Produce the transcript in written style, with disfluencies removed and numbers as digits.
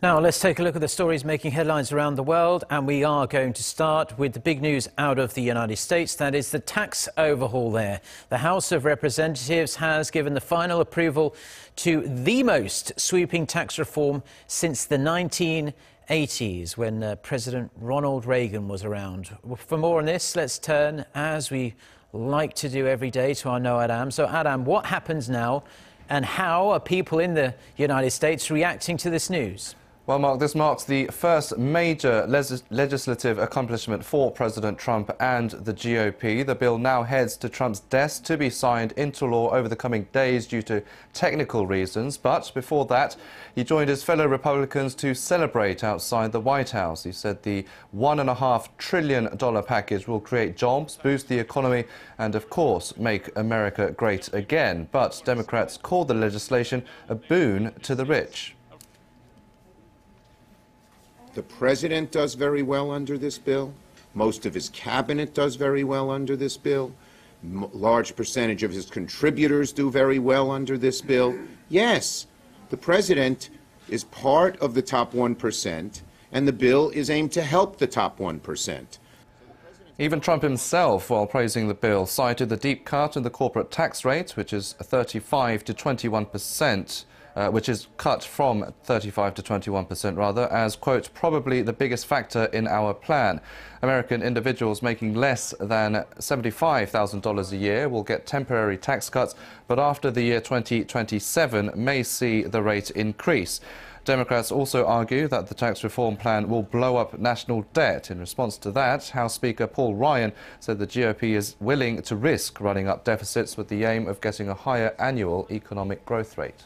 Now, let's take a look at the stories making headlines around the world, and we are going to start with the big news out of the United States. That is the tax overhaul there. The House of Representatives has given the final approval to the most sweeping tax reform since the 1980s, when President Ronald Reagan was around. For more on this, let's turn, as we like to do every day, to our Ro Aram. So, Aram, what happens now, and how are people in the United States reacting to this news? Well, Mark, this marks the first major legislative accomplishment for President Trump and the GOP. The bill now heads to Trump's desk to be signed into law over the coming days due to technical reasons. But before that, he joined his fellow Republicans to celebrate outside the White House. He said the $1.5 trillion package will create jobs, boost the economy and, of course, make America great again. But Democrats called the legislation a boon to the rich. The president does very well under this bill. Most of his cabinet does very well under this bill. Large percentage of his contributors do very well under this bill. Yes, the president is part of the top 1%, and the bill is aimed to help the top 1%. Even Trump himself, while praising the bill, cited the deep cut in the corporate tax rate, which is 35 to 21%. Which is cut from 35 to 21% rather, as, quote, probably the biggest factor in our plan. American individuals making less than $75,000 a year will get temporary tax cuts, but after the year 2027 may see the rate increase. Democrats also argue that the tax reform plan will blow up national debt. In response to that, House Speaker Paul Ryan said the GOP is willing to risk running up deficits with the aim of getting a higher annual economic growth rate.